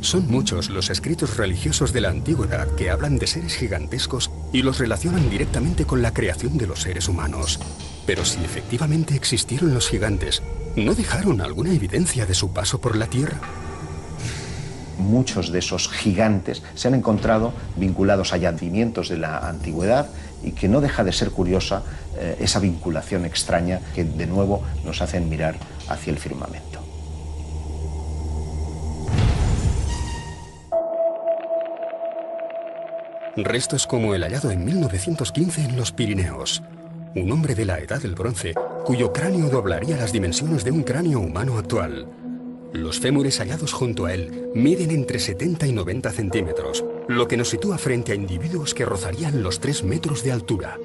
Son muchos los escritos religiosos de la antigüedad que hablan de seres gigantescos y los relacionan directamente con la creación de los seres humanos. Pero si efectivamente existieron los gigantes, ¿no dejaron alguna evidencia de su paso por la Tierra? Muchos de esos gigantes se han encontrado vinculados a yacimientos de la antigüedad y que no deja de ser curiosa esa vinculación extraña que de nuevo nos hacen mirar hacia el firmamento. Restos como el hallado en 1915 en los Pirineos. Un hombre de la Edad del Bronce, cuyo cráneo doblaría las dimensiones de un cráneo humano actual. Los fémures hallados junto a él miden entre 70 y 90 centímetros, lo que nos sitúa frente a individuos que rozarían los 3 metros de altura.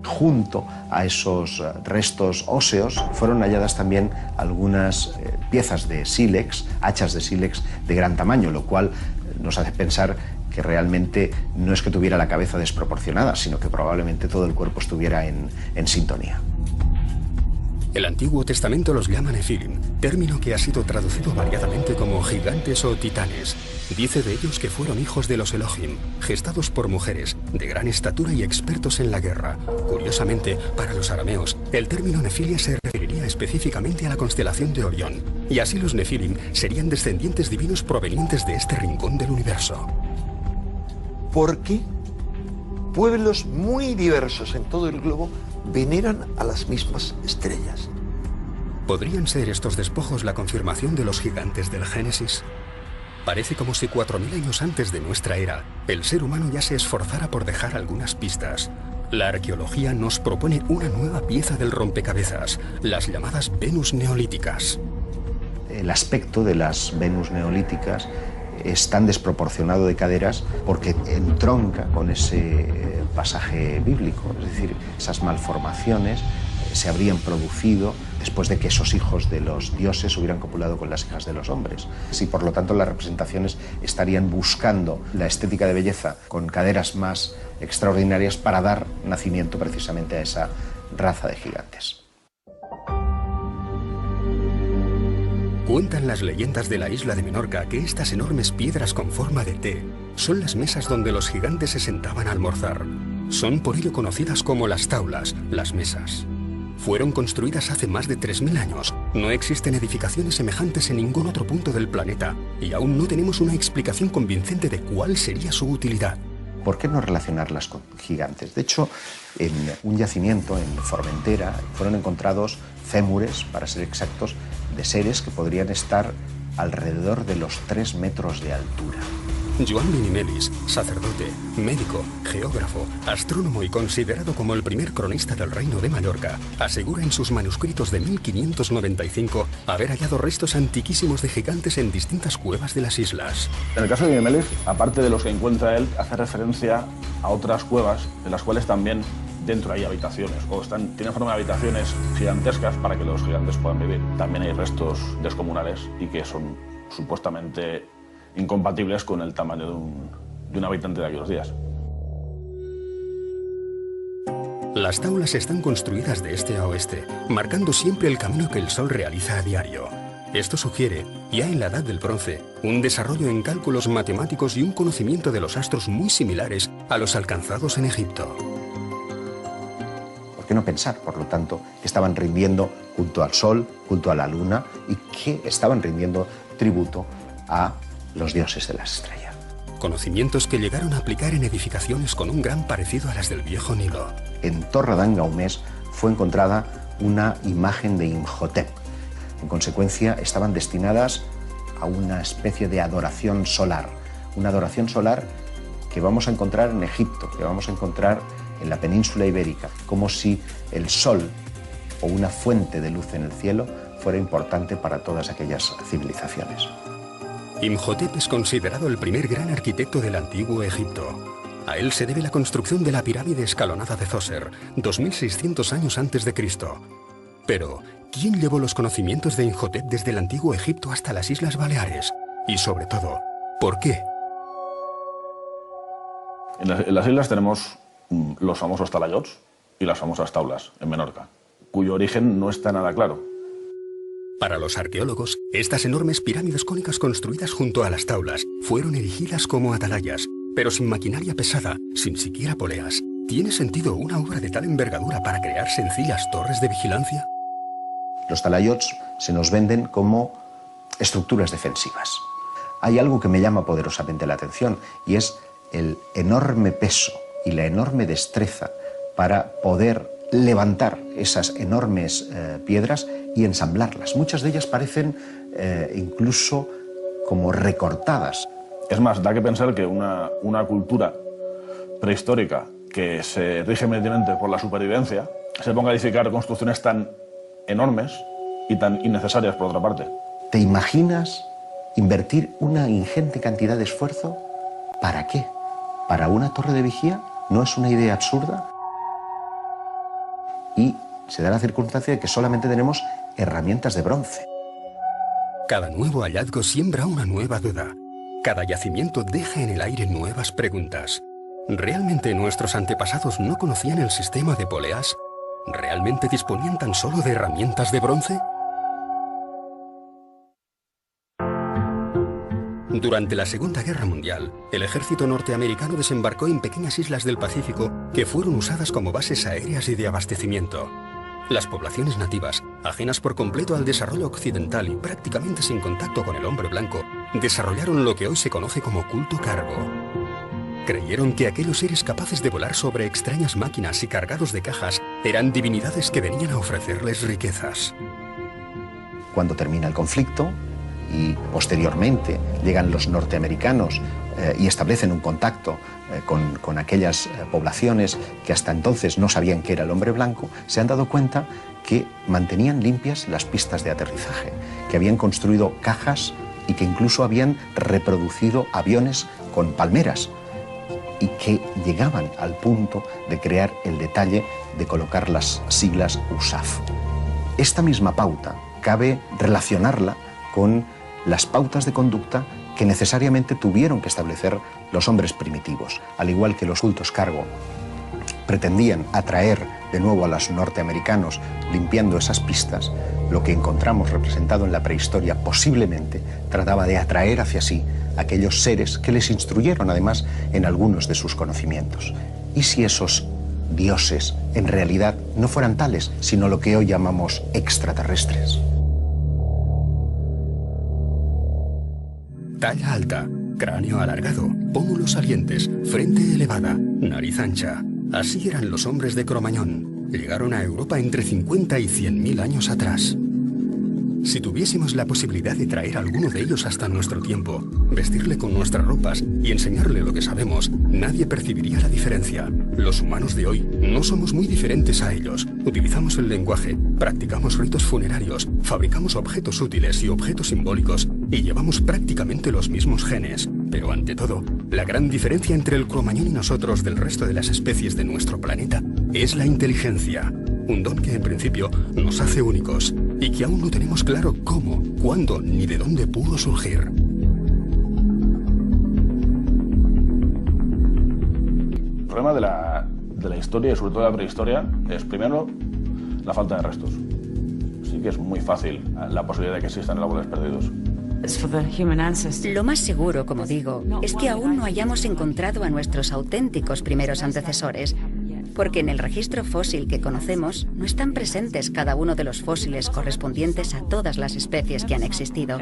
Junto a esos restos óseos fueron halladas también algunas piezas de sílex, hachas de sílex de gran tamaño, lo cual nos hace pensar que realmente no es que tuviera la cabeza desproporcionada, sino que probablemente todo el cuerpo estuviera en sintonía. El Antiguo Testamento los llama Nefilim, término que ha sido traducido variadamente como gigantes o titanes. Dice de ellos que fueron hijos de los Elohim, gestados por mujeres, de gran estatura y expertos en la guerra. Curiosamente, para los arameos, el término Nefilia se referiría específicamente a la constelación de Orión, y así los Nefilim serían descendientes divinos provenientes de este rincón del universo. Porque pueblos muy diversos en todo el globo veneran a las mismas estrellas. ¿Podrían ser estos despojos la confirmación de los gigantes del Génesis? Parece como si 4000 años antes de nuestra era, el ser humano ya se esforzara por dejar algunas pistas. La arqueología nos propone una nueva pieza del rompecabezas, las llamadas Venus neolíticas. El aspecto de las Venus neolíticas es tan desproporcionado de caderas porque entronca con ese pasaje bíblico, es decir, esas malformaciones se habrían producido después de que esos hijos de los dioses hubieran copulado con las hijas de los hombres. Y por lo tanto las representaciones estarían buscando la estética de belleza con caderas más extraordinarias para dar nacimiento precisamente a esa raza de gigantes. Cuentan las leyendas de la isla de Menorca que estas enormes piedras con forma de T son las mesas donde los gigantes se sentaban a almorzar. Son por ello conocidas como las taulas, las mesas. Fueron construidas hace más de 3000 años. No existen edificaciones semejantes en ningún otro punto del planeta y aún no tenemos una explicación convincente de cuál sería su utilidad. ¿Por qué no relacionarlas con gigantes? De hecho, en un yacimiento en Formentera fueron encontrados fémures, para ser exactos, de seres que podrían estar alrededor de los 3 metros de altura. Joan Minimelis, sacerdote, médico, geógrafo, astrónomo y considerado como el primer cronista del Reino de Mallorca, asegura en sus manuscritos de 1595 haber hallado restos antiquísimos de gigantes en distintas cuevas de las islas. En el caso de Minimelis, aparte de los que encuentra él, hace referencia a otras cuevas en las cuales también dentro hay habitaciones, o tienen forma de habitaciones gigantescas para que los gigantes puedan vivir. También hay restos descomunales y que son supuestamente incompatibles con el tamaño de un habitante de aquellos días. Las taulas están construidas de este a oeste, marcando siempre el camino que el Sol realiza a diario. Esto sugiere, ya en la Edad del Bronce, un desarrollo en cálculos matemáticos y un conocimiento de los astros muy similares a los alcanzados en Egipto. ¿Por qué no pensar, por lo tanto, que estaban rindiendo junto al Sol, junto a la Luna y que estaban rindiendo tributo a los dioses de las estrellas? Conocimientos que llegaron a aplicar en edificaciones con un gran parecido a las del viejo Nilo. En Torredembarra fue encontrada una imagen de Imhotep. En consecuencia, estaban destinadas a una especie de adoración solar. Una adoración solar que vamos a encontrar en Egipto, que vamos a encontrar en la península ibérica, como si el sol o una fuente de luz en el cielo fuera importante para todas aquellas civilizaciones. Imhotep es considerado el primer gran arquitecto del antiguo Egipto. A él se debe la construcción de la pirámide escalonada de Zoser, 2600 años antes de Cristo. Pero, ¿quién llevó los conocimientos de Imhotep desde el antiguo Egipto hasta las Islas Baleares? Y sobre todo, ¿por qué? En las islas tenemos los famosos talayots y las famosas taulas en Menorca, cuyo origen no está nada claro. Para los arqueólogos, estas enormes pirámides cónicas construidas junto a las taulas fueron erigidas como atalayas, pero sin maquinaria pesada, sin siquiera poleas. ¿Tiene sentido una obra de tal envergadura para crear sencillas torres de vigilancia? Los talayots se nos venden como estructuras defensivas. Hay algo que me llama poderosamente la atención y es el enorme peso y la enorme destreza para poder levantar esas enormes piedras y ensamblarlas. Muchas de ellas parecen incluso como recortadas. Es más, da que pensar que una cultura prehistórica que se rige medianamente por la supervivencia se ponga a edificar construcciones tan enormes y tan innecesarias por otra parte. ¿Te imaginas invertir una ingente cantidad de esfuerzo? ¿Para qué? ¿Para una torre de vigía? ¿No es una idea absurda? Y se da la circunstancia de que solamente tenemos herramientas de bronce. Cada nuevo hallazgo siembra una nueva duda. Cada yacimiento deja en el aire nuevas preguntas. ¿Realmente nuestros antepasados no conocían el sistema de poleas? ¿Realmente disponían tan solo de herramientas de bronce? Durante la Segunda Guerra Mundial, el ejército norteamericano desembarcó en pequeñas islas del Pacífico que fueron usadas como bases aéreas y de abastecimiento. Las poblaciones nativas, ajenas por completo al desarrollo occidental y prácticamente sin contacto con el hombre blanco, desarrollaron lo que hoy se conoce como culto cargo. Creyeron que aquellos seres capaces de volar sobre extrañas máquinas y cargados de cajas eran divinidades que venían a ofrecerles riquezas. Cuando termina el conflicto y posteriormente llegan los norteamericanos y establecen un contacto con aquellas poblaciones que hasta entonces no sabían qué era el hombre blanco, se han dado cuenta que mantenían limpias las pistas de aterrizaje, que habían construido cajas y que incluso habían reproducido aviones con palmeras y que llegaban al punto de crear el detalle de colocar las siglas USAF. Esta misma pauta cabe relacionarla con las pautas de conducta que necesariamente tuvieron que establecer los hombres primitivos, al igual que los cultos cargo pretendían atraer de nuevo a los norteamericanos limpiando esas pistas. Lo que encontramos representado en la prehistoria posiblemente trataba de atraer hacia sí aquellos seres que les instruyeron además en algunos de sus conocimientos. ¿Y si esos dioses en realidad no fueran tales, sino lo que hoy llamamos extraterrestres? Talla alta, cráneo alargado, pómulos salientes, frente elevada, nariz ancha. Así eran los hombres de Cro-Magnon. Llegaron a Europa entre 50 y 100.000 años atrás. Si tuviésemos la posibilidad de traer a alguno de ellos hasta nuestro tiempo, vestirle con nuestras ropas y enseñarle lo que sabemos, nadie percibiría la diferencia. Los humanos de hoy no somos muy diferentes a ellos. Utilizamos el lenguaje, practicamos ritos funerarios, fabricamos objetos útiles y objetos simbólicos y llevamos prácticamente los mismos genes. Pero ante todo, la gran diferencia entre el Cro-Magnon y nosotros del resto de las especies de nuestro planeta es la inteligencia. Un don que en principio nos hace únicos y que aún no tenemos claro cómo, cuándo ni de dónde pudo surgir. El problema de la historia y sobre todo de la prehistoria es primero la falta de restos. Sí que es muy fácil la posibilidad de que existan árboles perdidos. Lo más seguro, como digo, es que aún no hayamos encontrado a nuestros auténticos primeros antecesores, porque en el registro fósil que conocemos no están presentes cada uno de los fósiles correspondientes a todas las especies que han existido.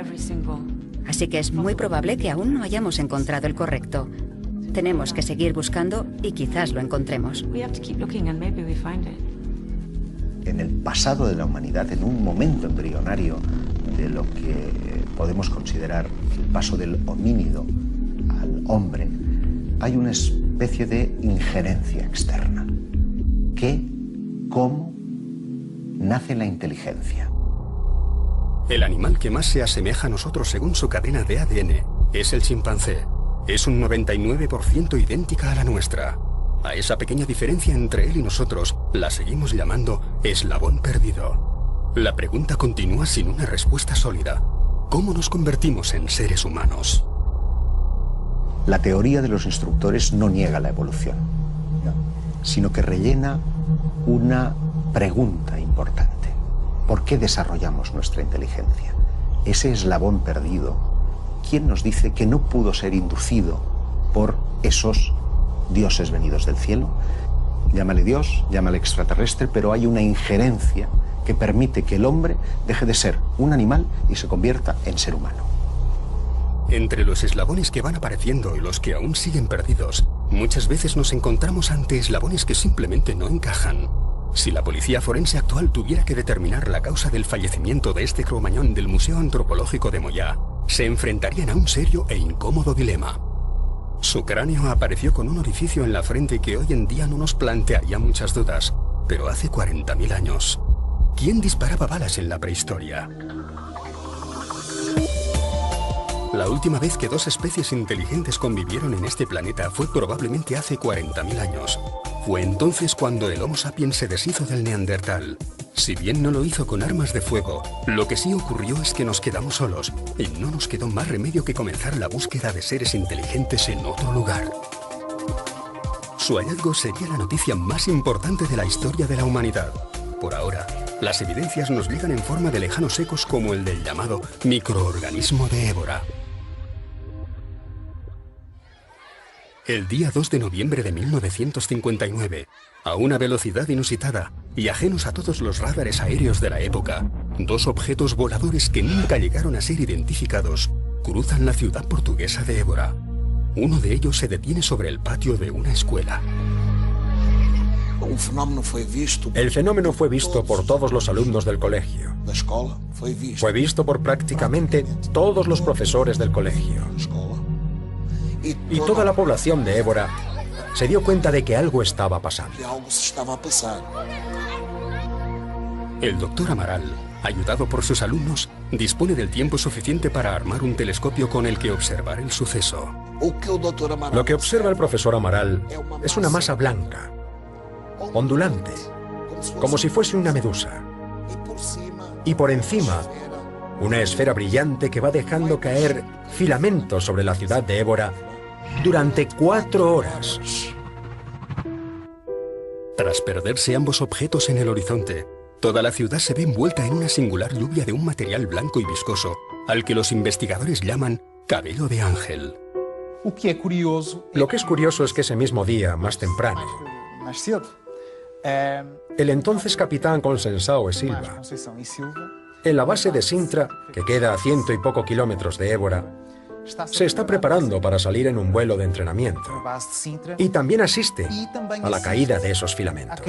Así que es muy probable que aún no hayamos encontrado el correcto. Tenemos que seguir buscando y quizás lo encontremos. En el pasado de la humanidad, en un momento embrionario de lo que podemos considerar el paso del homínido al hombre, hay una especie de injerencia externa. ¿Qué? ¿Cómo nace la inteligencia? El animal que más se asemeja a nosotros según su cadena de ADN es el chimpancé. Es un 99% idéntica a la nuestra. A esa pequeña diferencia entre él y nosotros la seguimos llamando eslabón perdido. La pregunta continúa sin una respuesta sólida. ¿Cómo nos convertimos en seres humanos? La teoría de los instructores no niega la evolución. sino que rellena una pregunta importante. ¿Por qué desarrollamos nuestra inteligencia? Ese eslabón perdido, ¿quién nos dice que no pudo ser inducido por esos dioses venidos del cielo? Llámale Dios, llámale extraterrestre, pero hay una injerencia que permite que el hombre deje de ser un animal y se convierta en ser humano. Entre los eslabones que van apareciendo y los que aún siguen perdidos, muchas veces nos encontramos ante eslabones que simplemente no encajan. Si la policía forense actual tuviera que determinar la causa del fallecimiento de este cromañón del Museo Antropológico de Moyá, se enfrentarían a un serio e incómodo dilema. Su cráneo apareció con un orificio en la frente que hoy en día no nos plantearía muchas dudas, pero hace 40.000 años. ¿Quién disparaba balas en la prehistoria? La última vez que dos especies inteligentes convivieron en este planeta fue probablemente hace 40.000 años. Fue entonces cuando el Homo sapiens se deshizo del Neandertal. Si bien no lo hizo con armas de fuego, lo que sí ocurrió es que nos quedamos solos y no nos quedó más remedio que comenzar la búsqueda de seres inteligentes en otro lugar. Su hallazgo sería la noticia más importante de la historia de la humanidad. Por ahora, las evidencias nos llegan en forma de lejanos ecos como el del llamado microorganismo de Évora. El día 2 de noviembre de 1959, a una velocidad inusitada y ajenos a todos los radares aéreos de la época, dos objetos voladores que nunca llegaron a ser identificados cruzan la ciudad portuguesa de Évora. Uno de ellos se detiene sobre el patio de una escuela. El fenómeno fue visto por todos los alumnos del colegio. Fue visto por prácticamente todos los profesores del colegio. Y toda la población de Évora se dio cuenta de que algo estaba pasando. El doctor Amaral, ayudado por sus alumnos, dispone del tiempo suficiente para armar un telescopio con el que observar el suceso. Lo que observa el profesor Amaral es una masa blanca, ondulante, como si fuese una medusa. Y por encima, una esfera brillante que va dejando caer filamentos sobre la ciudad de Évora durante 4 horas. Tras perderse ambos objetos en el horizonte, toda la ciudad se ve envuelta en una singular lluvia de un material blanco y viscoso, al que los investigadores llaman cabello de ángel. Lo que es curioso es que ese mismo día, más temprano, el entonces capitán Conceição e Silva, en la base de Sintra, que queda a 100 y poco kilómetros de Évora, se está preparando para salir en un vuelo de entrenamiento y también asiste a la caída de esos filamentos.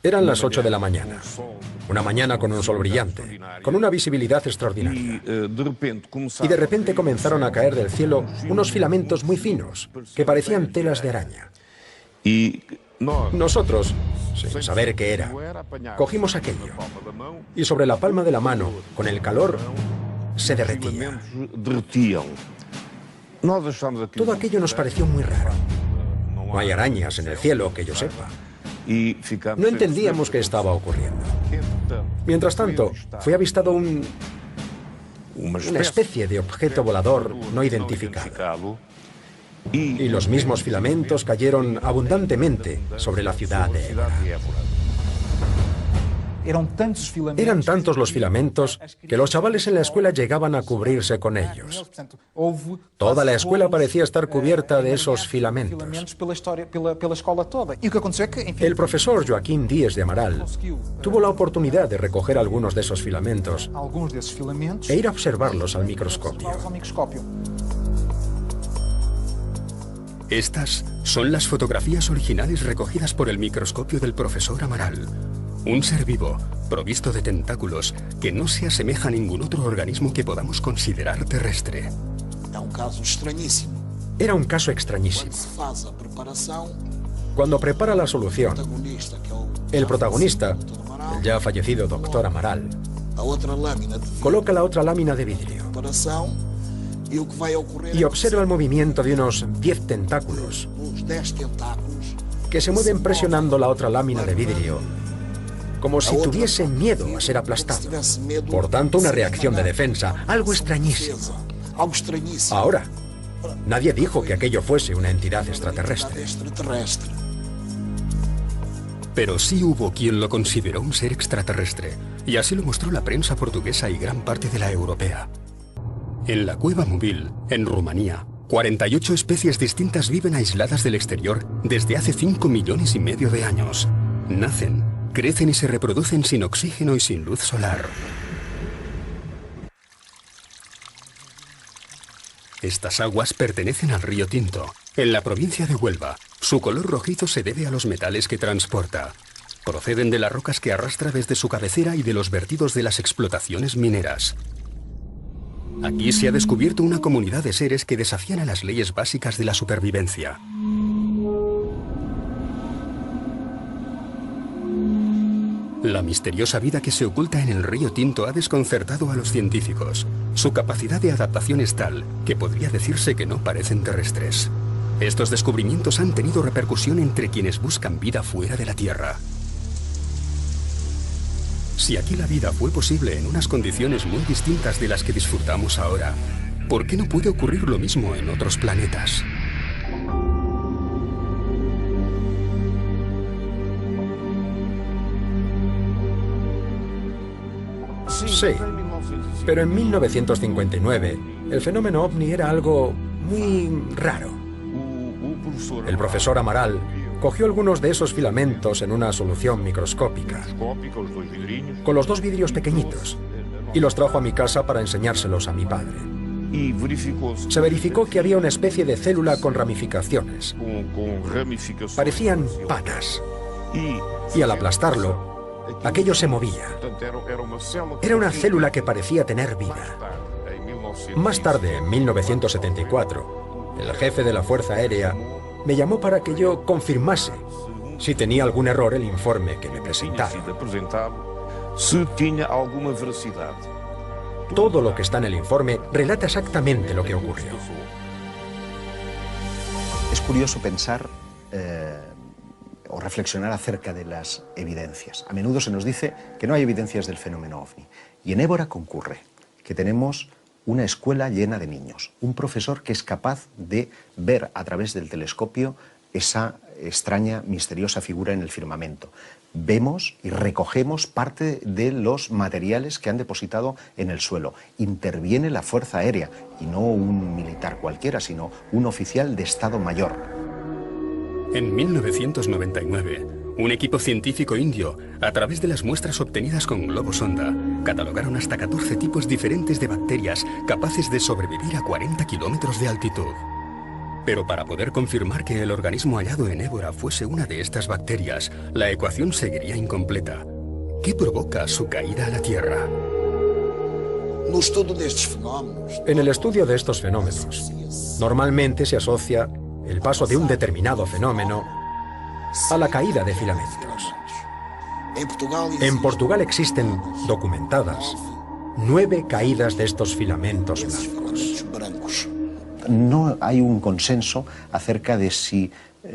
Eran las 8 de la mañana, una mañana con un sol brillante, con una visibilidad extraordinaria. Y de repente comenzaron a caer del cielo unos filamentos muy finos, que parecían telas de araña. Nosotros, sin saber qué era, cogimos aquello y sobre la palma de la mano, con el calor, se derretía. Todo aquello nos pareció muy raro. No hay arañas en el cielo, que yo sepa. No entendíamos qué estaba ocurriendo. Mientras tanto, fue avistado una especie de objeto volador no identificado. Y los mismos filamentos cayeron abundantemente sobre la ciudad de Évora. Eran tantos los filamentos que los chavales en la escuela llegaban a cubrirse con ellos. Toda la escuela parecía estar cubierta de esos filamentos. El profesor Joaquín Díez de Amaral tuvo la oportunidad de recoger algunos de esos filamentos e ir a observarlos al microscopio. Estas son las fotografías originales recogidas por el microscopio del profesor Amaral. Un ser vivo, provisto de tentáculos, que no se asemeja a ningún otro organismo que podamos considerar terrestre. Era un caso extrañísimo. Cuando prepara la solución, el protagonista, el ya fallecido doctor Amaral, coloca la otra lámina de vidrio y observa el movimiento de unos 10 tentáculos que se mueven presionando la otra lámina de vidrio, como si tuviesen miedo a ser aplastado. Por tanto, una reacción de defensa, algo extrañísimo. Ahora, Nadie dijo que aquello fuese una entidad extraterrestre. Pero sí hubo quien lo consideró un ser extraterrestre, y así lo mostró la prensa portuguesa y gran parte de la europea. En la cueva Mubil, en Rumanía, 48 especies distintas viven aisladas del exterior desde hace 5,5 millones de años. Nacen, crecen y se reproducen sin oxígeno y sin luz solar. Estas aguas pertenecen al río Tinto, en la provincia de Huelva. Su color rojizo se debe a los metales que transporta. Proceden de las rocas que arrastra desde su cabecera y de los vertidos de las explotaciones mineras. Aquí se ha descubierto una comunidad de seres que desafían a las leyes básicas de la supervivencia. La misteriosa vida que se oculta en el río Tinto ha desconcertado a los científicos. Su capacidad de adaptación es tal que podría decirse que no parecen terrestres. Estos descubrimientos han tenido repercusión entre quienes buscan vida fuera de la Tierra. Si aquí la vida fue posible en unas condiciones muy distintas de las que disfrutamos ahora, ¿por qué no puede ocurrir lo mismo en otros planetas? Sí, pero en 1959 el fenómeno ovni era algo muy raro. El profesor Amaral cogió algunos de esos filamentos en una solución microscópica, con los 2 vidrios pequeñitos, y los trajo a mi casa para enseñárselos a mi padre. Se verificó que había una especie de célula con ramificaciones. Parecían patas. Y al aplastarlo, aquello se movía. Era una célula que parecía tener vida. Más tarde, en 1974, el jefe de la Fuerza Aérea me llamó para que yo confirmase si tenía algún error el informe que me presentaba. Todo lo que está en el informe relata exactamente lo que ocurrió. Es curioso pensar o reflexionar acerca de las evidencias. A menudo se nos dice que no hay evidencias del fenómeno ovni. Y en Évora concurre que tenemos una escuela llena de niños, un profesor que es capaz de ver a través del telescopio esa extraña, misteriosa figura en el firmamento. Vemos y recogemos parte de los materiales que han depositado en el suelo. Interviene la Fuerza Aérea, y no un militar cualquiera, sino un oficial de Estado Mayor. En 1999, un equipo científico indio, a través de las muestras obtenidas con globos sonda, catalogaron hasta 14 tipos diferentes de bacterias capaces de sobrevivir a 40 kilómetros de altitud. Pero para poder confirmar que el organismo hallado en Évora fuese una de estas bacterias, la ecuación seguiría incompleta. ¿Qué provoca su caída a la Tierra? En el estudio de estos fenómenos, normalmente se asocia el paso de un determinado fenómeno a la caída de filamentos. En Portugal existen documentadas 9 caídas de estos filamentos blancos. No hay un consenso acerca de si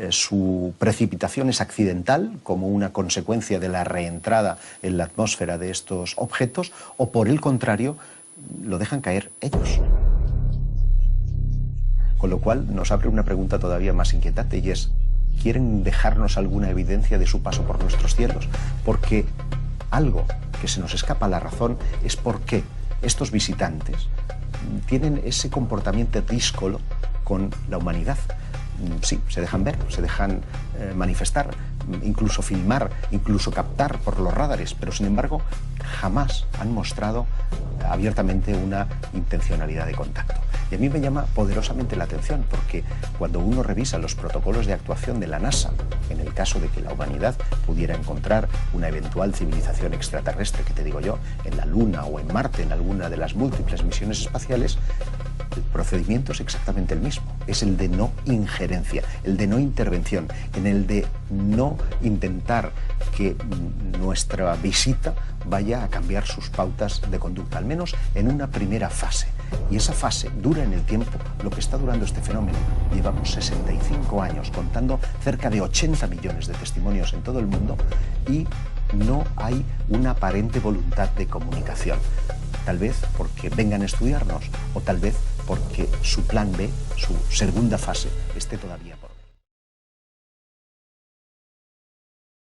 su precipitación es accidental, como una consecuencia de la reentrada en la atmósfera de estos objetos, o por el contrario, lo dejan caer ellos. Con lo cual nos abre una pregunta todavía más inquietante, y es: ¿quieren dejarnos alguna evidencia de su paso por nuestros cielos? Porque algo que se nos escapa a la razón es por qué estos visitantes tienen ese comportamiento díscolo con la humanidad. Sí, se dejan ver, se dejan manifestar, incluso filmar, incluso captar por los radares, pero sin embargo jamás han mostrado abiertamente una intencionalidad de contacto. Y a mí me llama poderosamente la atención, porque cuando uno revisa los protocolos de actuación de la NASA, en el caso de que la humanidad pudiera encontrar una eventual civilización extraterrestre, que te digo yo, en la Luna o en Marte, en alguna de las múltiples misiones espaciales, el procedimiento es exactamente el mismo. Es el de no injerencia, el de no intervención, en el de no intentar que nuestra visita vaya a cambiar sus pautas de conducta, al menos en una primera fase. Y esa fase dura en el tiempo lo que está durando este fenómeno. Llevamos 65 años contando cerca de 80 millones de testimonios en todo el mundo y no hay una aparente voluntad de comunicación. tal vez porque vengan a estudiarnos o tal vez porque su plan B, su segunda fase, esté todavía por ver.